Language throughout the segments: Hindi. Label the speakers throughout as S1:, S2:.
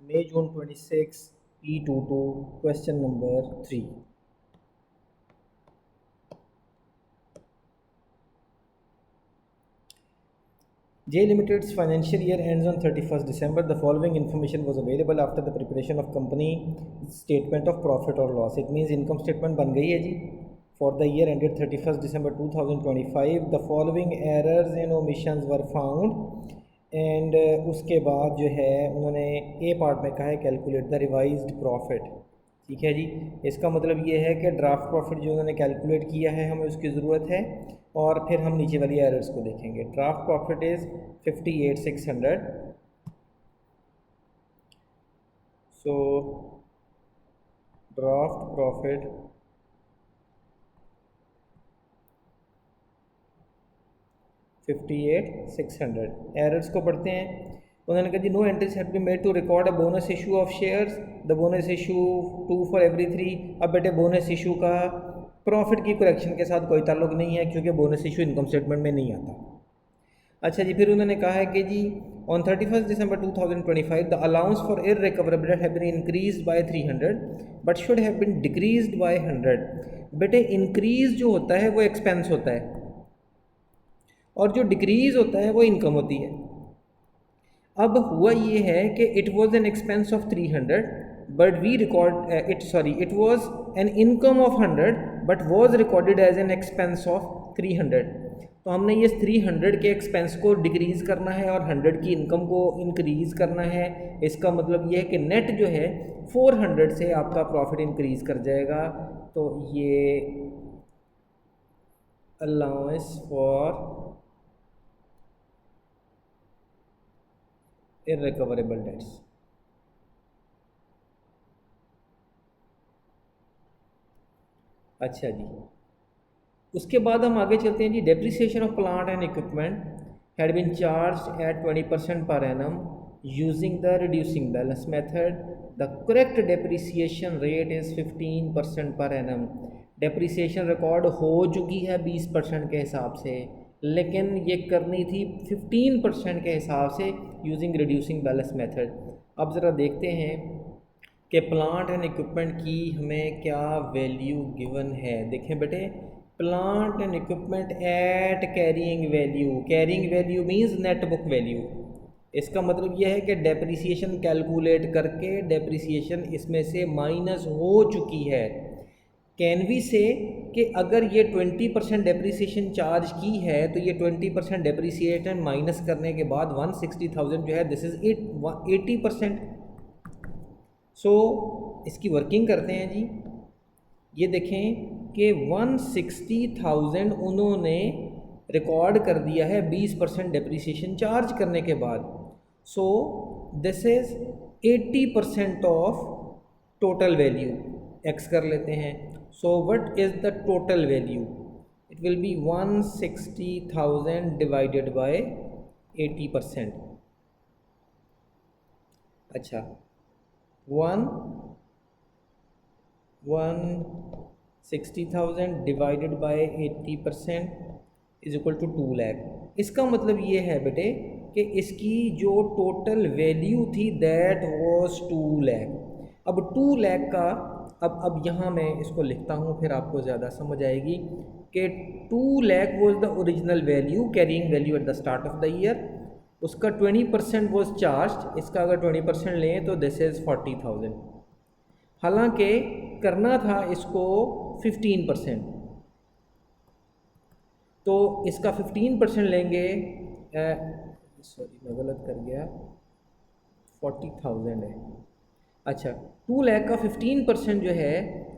S1: May June 26 P22 question number 3. J Limited's financial year ends on 31st December. The following information was available after the preparation of company statement of profit or loss. It means income statement बन गई है जी. For the year ended 31st December 2025, the following errors and omissions were found. And उसके बाद जो है उन्होंने ए पार्ट में कहा है कैलकुलेट द रिवाइज्ड प्रॉफिट. ठीक है जी. इसका मतलब ये है कि ड्राफ्ट प्रॉफिट जो उन्होंने कैलकुलेट किया है हमें उसकी ज़रूरत है. और फिर हम नीचे वाली एरर्स को देखेंगे. Draft profit is 58,600. So draft profit 58,600. Errors को पढ़ते हैं. उन्होंने कहा जी no entries had been made to record a bonus issue of shares. The bonus issue 2 for every 3. अब बेटे बोनस इशू का प्रॉफिट की करेक्शन के साथ कोई ताल्लुक नहीं है क्योंकि बोनस इशू इनकम स्टेटमेंट में नहीं आता. अच्छा जी. फिर उन्होंने कहा है कि जी on 31st December 2025 the allowance for irrecoverable debt have been increased by 300 but should have been decreased by 100. बेटे इंक्रीज जो होता है वो एक्सपेंस होता है और जो डिक्रीज़ होता है वो इनकम होती है. अब हुआ ये है कि it was an expense of 300 but we record it was an income of 100 but was recorded as an expense of 300. तो हमने ये 300 के एक्सपेंस को डिक्रीज़ करना है और 100 की इनकम को इंक्रीज़ करना है. इसका मतलब ये है कि नेट जो है 400 से आपका प्रॉफिट इंक्रीज़ कर जाएगा. तो ये अलाउंस फॉर इररिकवरेबल डेट्स. अच्छा जी. उसके बाद हम आगे चलते हैं जी. Depreciation of plant and equipment had been charged at 20% per annum using the reducing balance method. The correct depreciation rate is 15% per annum. Depreciation record हो चुकी है 20% के हिसाब से, लेकिन ये करनी थी 15% के हिसाब से यूजिंग रिड्यूसिंग बैलेंस मेथड. अब ज़रा देखते हैं कि प्लांट एंड इक्विपमेंट की हमें क्या वैल्यू गिवन है. देखें बेटे, plant and equipment at carrying value. Carrying value means net book value. इसका मतलब यह है कि डेप्रिसिएशन कैलकुलेट करके डेप्रिसिएशन इसमें से माइनस हो चुकी है. कैन वी से कि अगर ये 20% डेप्रिसिएशन चार्ज की है तो ये 20% डेप्रिसिएशन माइनस करने के बाद 160,000 जो है दिस इज़ 80%. सो इसकी वर्किंग करते हैं जी. ये देखें कि 160,000 उन्होंने रिकॉर्ड कर दिया है 20% डेप्रिसिएशन चार्ज करने के बाद. So this is 80% of total value. X कर लेते हैं. So what is the total value? It will be 160,000 divided by 80%. अच्छा. 160,000 divided by 80% is equal to 2 lakh. इसका मतलब ये है बेटे कि इसकी जो टोटल वैल्यू थी दैट वाज 2 lakh. अब 2 lakh का अब यहाँ मैं इसको लिखता हूँ फिर आपको ज़्यादा समझ आएगी कि 2 lakh was the original value carrying value at the start of the year. उसका 20% वॉज चार्ज. इसका अगर 20% लें तो दिस इज़ 40,000. हालांकि करना था इसको 15%. तो इसका 15% लेंगे. सॉरी मैं गलत कर गया. 40,000 है. अच्छा. 2 लाख का 15% जो है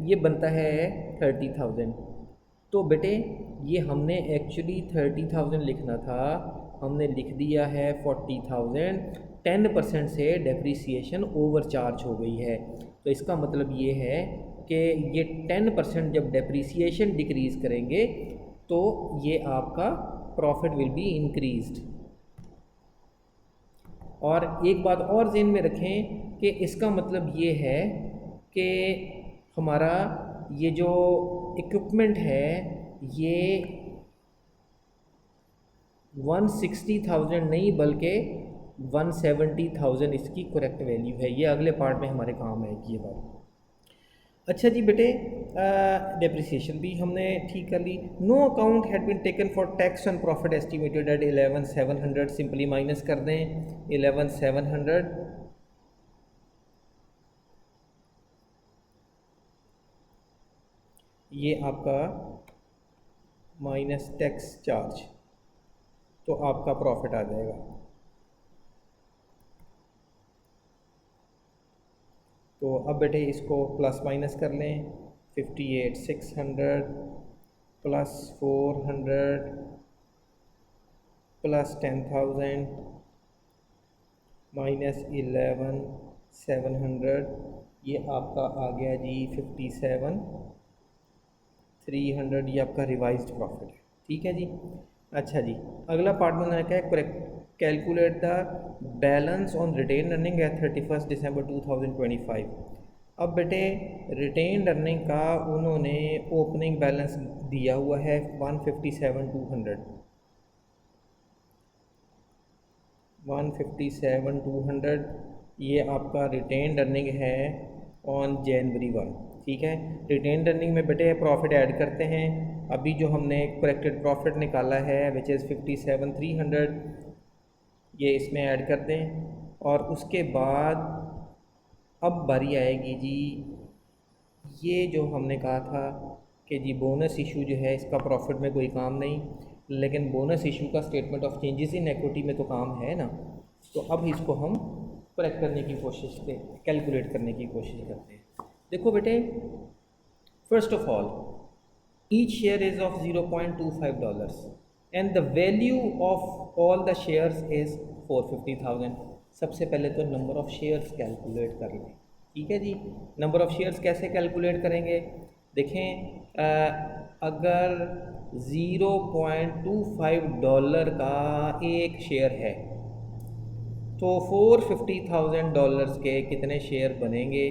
S1: ये बनता है 30,000. तो बेटे ये हमने एक्चुअली 30,000 लिखना था, हमने लिख दिया है 40,000. 10% से डेप्रिसिएशन ओवर चार्ज हो गई है. तो इसका मतलब ये है कि ये 10% जब डेप्रिसिएशन डिक्रीज़ करेंगे तो ये आपका प्रॉफिट विल बी इंक्रीज्ड. और एक बात और ज़हन में रखें कि इसका मतलब ये है कि हमारा ये जो इक्विपमेंट है ये 160,000 नहीं बल्कि 170,000 इसकी करेक्ट वैल्यू है। ये अगले पार्ट में हमारे काम आएगी ये बात। अच्छा जी बेटे, डेप्रिसिएशन भी हमने ठीक कर ली। No account had been taken for tax on profit estimated at 11,700, simply minus कर दें 11,700। ये आपका माइनस टैक्स चार्ज, तो आपका प्रॉफिट आ जाएगा। तो अब बेटे इसको प्लस माइनस कर लें, 58,600 प्लस 400 प्लस 10,000 माइनस 11,700, ये आपका आ गया जी 57,300। ये आपका रिवाइज्ड प्रॉफिट है, ठीक है जी। अच्छा जी, अगला पार्ट में क्या है, correct calculate the balance on retain earning at 31 December 2025। अब बेटे रिटेन अर्निंग का उन्होंने ओपनिंग बैलेंस दिया हुआ है 157,200, 157,200। ये आपका रिटेन अर्निंग है ऑन जनवरी 1, ठीक है। रिटेन अर्निंग में बेटे प्रॉफिट ऐड करते हैं। अभी जो हमने करेक्टेड प्रॉफिट निकाला है विच इज़ 57,300, ये इसमें ऐड कर दें। और उसके बाद अब बारी आएगी जी, ये जो हमने कहा था कि जी बोनस इशू जो है इसका प्रॉफिट में कोई काम नहीं, लेकिन बोनस इशू का statement of changes in equity में तो काम है ना। तो अब इसको हम करेक्ट करने की कोशिश से कैलकुलेट करने की कोशिश करते हैं। देखो बेटे, first of all each share is of $0.25 and the value of all the shares is 450,000। सबसे पहले तो नंबर ऑफ़ शेयर्स कैलकुलेट कर लें, ठीक है जी। नंबर ऑफ़ शेयर्स कैसे कैलकुलेट करेंगे, देखें अगर $0.25 का एक शेयर है तो $450,000 के कितने शेयर बनेंगे,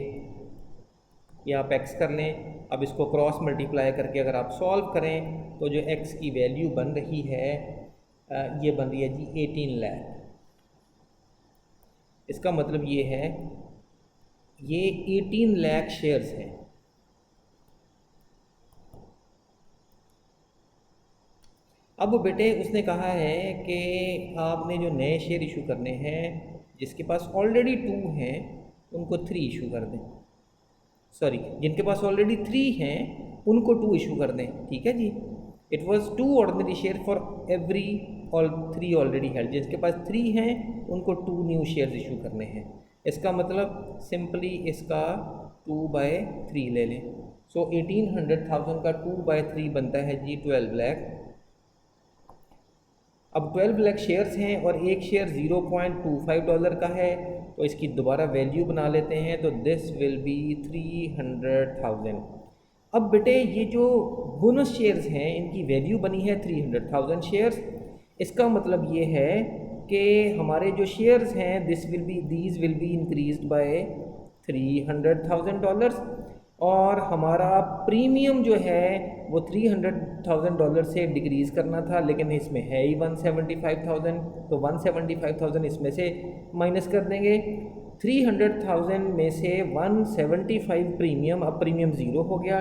S1: ये आप एक्स कर लें। अब इसको क्रॉस मल्टीप्लाई करके अगर आप सॉल्व करें तो जो एक्स की वैल्यू बन रही है ये बन रही है जी 18 लाख। इसका मतलब ये है ये 18 लाख शेयर्स हैं। अब बेटे उसने कहा है कि आपने जो नए शेयर इशू करने हैं जिसके पास ऑलरेडी 2 हैं उनको 3 इशू कर दें, सॉरी जिनके पास ऑलरेडी 3 हैं उनको 2 इशू कर दें, ठीक है जी। It was 2 ordinary share for every all 3 already held. जिसके पास 3 हैं उनको 2 न्यू शेयर्स इशू करने हैं। इसका मतलब सिंपली इसका 2/3 ले लें। सो 1800,000 का 2/3 बनता है जी 12 लाख। अब 12 लाख शेयर्स हैं और एक शेयर $0.25 का है, तो इसकी दोबारा वैल्यू बना लेते हैं, तो दिस विल बी 300,000। अब बेटे ये जो बोनस शेयर्स हैं इनकी वैल्यू बनी है 300,000 शेयर्स। इसका मतलब ये है कि हमारे जो शेयर्स हैं these will be increased by $300,000 और हमारा प्रीमियम जो है वो $300,000 से डिक्रीज़ करना था, लेकिन इसमें है ही 175,000, तो 175,000 इसमें से माइनस कर देंगे। 300,000 में से 175 प्रीमियम, अब प्रीमियम ज़ीरो हो गया।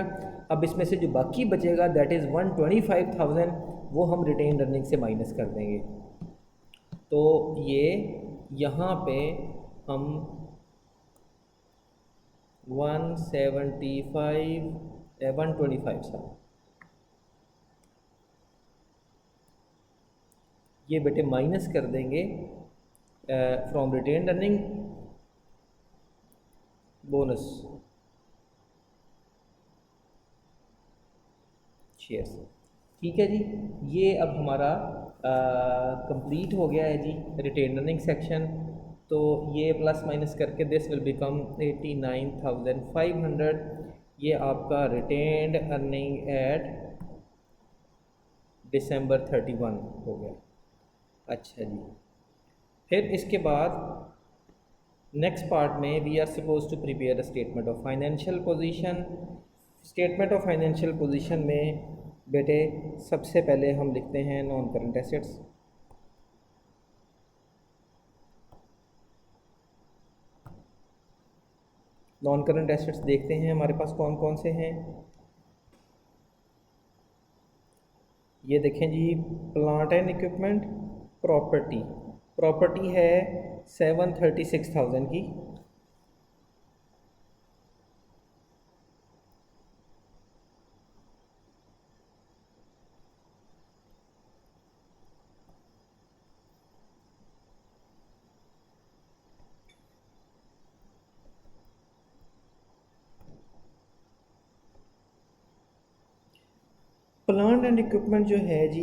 S1: अब इसमें से जो बाकी बचेगा दैट इज़ 125,000, वो हम रिटेन अर्निंग से माइनस कर देंगे। तो ये यहाँ पे हम 125 ये बेटे माइनस कर देंगे from retain earning bonus shares, ठीक है जी। ये अब हमारा कंप्लीट हो गया है जी रिटेन अर्निंग सेक्शन। तो ये प्लस माइनस करके दिस विल बिकम 89,500। ये आपका रिटेन अर्निंग एट December 31 हो गया। अच्छा जी, फिर इसके बाद नेक्स्ट पार्ट में we are suppose to prepare a statement of financial position. Statement of financial position में बेटे सबसे पहले हम लिखते हैं non current assets. Non current assets देखते हैं हमारे पास कौन कौन से हैं। ये देखें जी, plant and equipment, property. Property है 736,000 की। प्लांट एंड इक्विपमेंट जो है जी,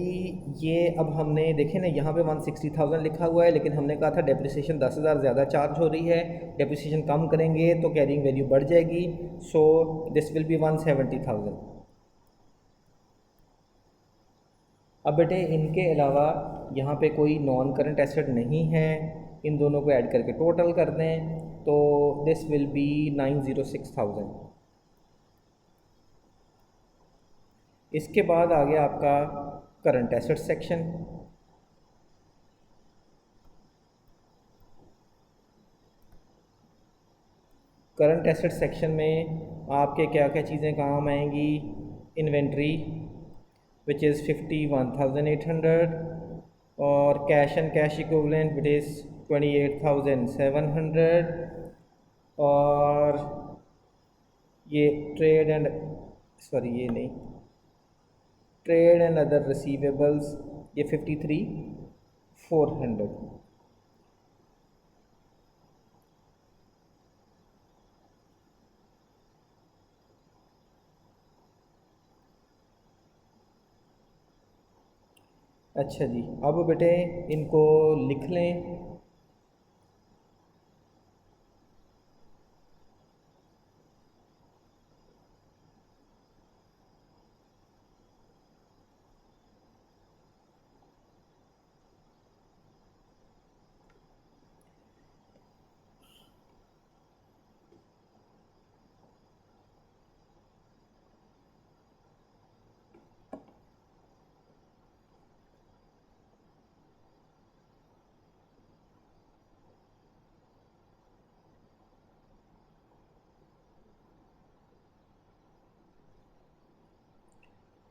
S1: ये अब हमने देखे ना, यहाँ पे 160,000 लिखा हुआ है, लेकिन हमने कहा था डेप्रिसिएशन 10,000 ज़्यादा चार्ज हो रही है, डेप्रिसिएशन कम करेंगे तो कैरिंग वैल्यू बढ़ जाएगी, सो दिस विल बी 170,000। अब बेटे इनके अलावा यहाँ पे कोई नॉन करंट एसेट नहीं है, इन दोनों को ऐड करके टोटल कर दें तो दिस विल बी 906,000। इसके बाद आ गया आपका current asset section. Current asset section में आपके क्या क्या चीज़ें काम आएंगी। इन्वेंट्री विच इज़ 51,800 और cash and cash equivalent which is 28,700 और ये ट्रेड एंड ये नहीं, ट्रेड एंड अदर रिसीवेबल्स ये 53,400। अच्छा जी, अब बेटे इनको लिख लें।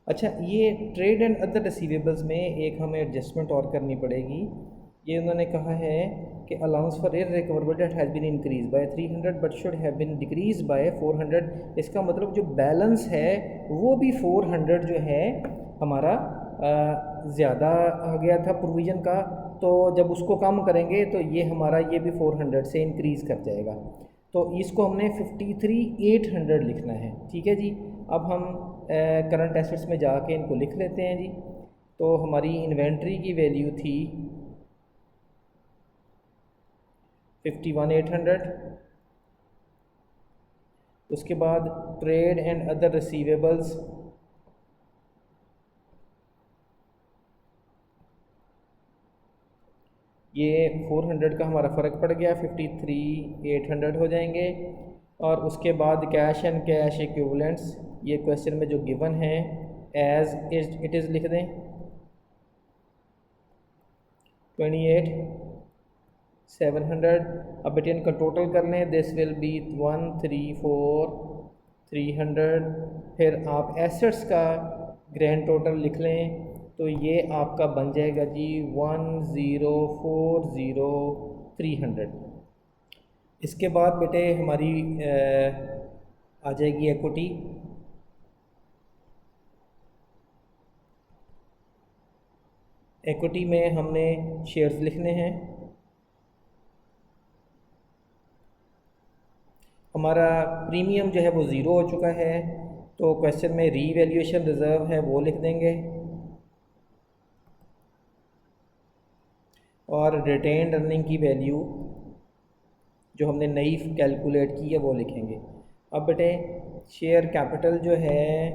S1: अच्छा, ये ट्रेड एंड अदर रिसीवेबल्स में एक हमें एडजस्टमेंट और करनी पड़ेगी। ये उन्होंने कहा है कि allowance for irrecoverable debt has been increase by 300 but should have been decrease by 400। इसका मतलब जो बैलेंस है वो भी 400 जो है हमारा ज़्यादा आ गया था प्रोविज़न का, तो जब उसको कम करेंगे तो ये हमारा ये भी 400 से इंक्रीज़ कर जाएगा। तो इसको हमने 53,800 लिखना है। ठीक है जी, अब हम करंट एसेट्स में जाके इनको लिख लेते हैं जी। तो हमारी इन्वेंट्री की वैल्यू थी 51,800। उसके बाद ट्रेड एंड अदर रिसीवेबल्स ये 400 का हमारा फ़र्क पड़ गया, 53,800 हो जाएंगे। और उसके बाद कैश एंड कैश इक्विवेलेंट्स ये क्वेश्चन में जो गिवन है एज इट इज़ लिख दें 28,700। अब बेटे इनका टोटल कर लें, दिस विल बी 134,300। फिर आप एसेट्स का ग्रैंड टोटल लिख लें तो ये आपका बन जाएगा जी 1,040,300। इसके बाद बेटे हमारी आ जाएगी इक्विटी। इक्विटी में हमने शेयर्स लिखने हैं। हमारा प्रीमियम जो है वो ज़ीरो हो चुका है, तो क्वेश्चन में रीवैल्यूएशन रिज़र्व है वो लिख देंगे और रिटेन्ड अर्निंग की वैल्यू जो हमने नई कैलकुलेट की है वो लिखेंगे। अब बेटे शेयर कैपिटल जो है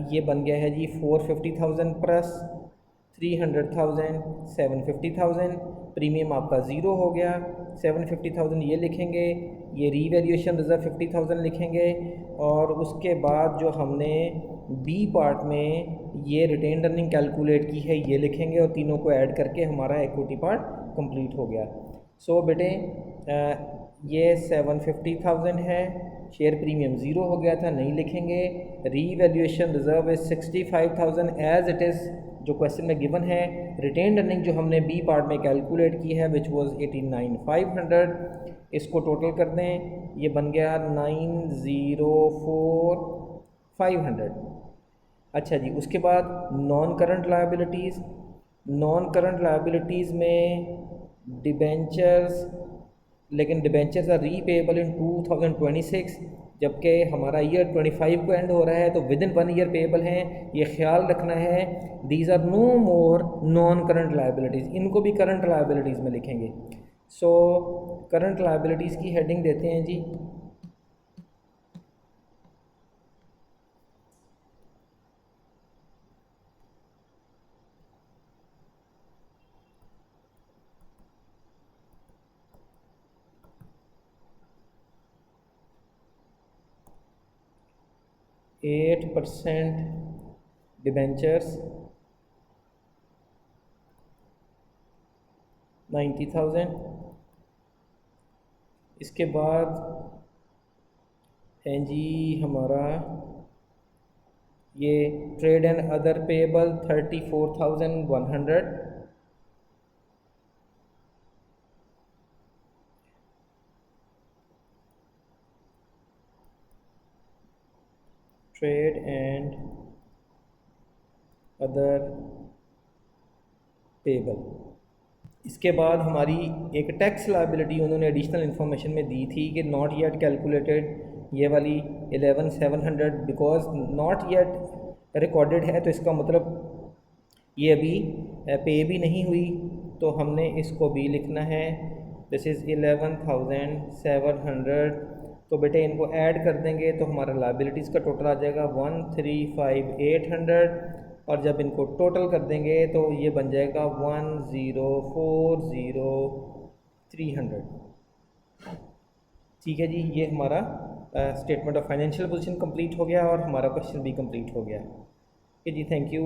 S1: ये बन गया है जी 450,000 प्लस 300,000 750,000। प्रीमियम आपका ज़ीरो हो गया, 750,000 ये लिखेंगे, ये रीवैल्यूएशन रिज़र्व 50,000 लिखेंगे और उसके बाद जो हमने बी पार्ट में ये रिटेन्ड अर्निंग कैलकुलेट की है ये लिखेंगे और तीनों को ऐड करके हमारा इक्विटी पार्ट कंप्लीट हो गया। सो बेटे ये 750,000 है। शेयर प्रीमियम ज़ीरो हो गया था, नहीं लिखेंगे। Revaluation reserve is 65,000 as it is, जो क्वेश्चन में गिवन है। रिटेन्ड अर्निंग जो हमने बी पार्ट में कैलकुलेट की है विच वाज 89,500, इसको टोटल कर दें, ये बन गया 904,500। अच्छा जी, उसके बाद non current liabilities. Non current liabilities में डिबेंचर्स, लेकिन डिबेंचर्स आर रीपेएबल इन 2026, जबकि हमारा ईयर 25 को एंड हो रहा है, तो विद इन 1 ईयर पेएबल हैं। ये ख्याल रखना है, these are no more non current liabilities, इनको भी करंट लायबिलिटीज़ में लिखेंगे। सो करंट लायबिलिटीज़ की हेडिंग देते हैं जी, 8% डिबेंचर्स 90,000। इसके बाद है जी हमारा ये trade and other payable 34,100। Trade and other payable. इसके बाद हमारी एक टैक्स लायबिलिटी उन्होंने एडिशनल इन्फॉर्मेशन में दी थी कि नॉट येट कैलकुलेटेड, ये वाली 11,700, बिकॉज नॉट येट रिकॉर्डेड है, तो इसका मतलब ये अभी पे भी नहीं हुई, तो हमने इसको भी लिखना है। This is 11,700। तो बेटे इनको ऐड कर देंगे तो हमारा लायबिलिटीज़ का टोटल आ जाएगा 135,800, और जब इनको टोटल कर देंगे तो ये बन जाएगा 1,04,0300। ठीक है जी, ये हमारा statement of financial position complete हो गया और हमारा क्वेश्चन भी कंप्लीट हो गया। ओके जी, थैंक यू।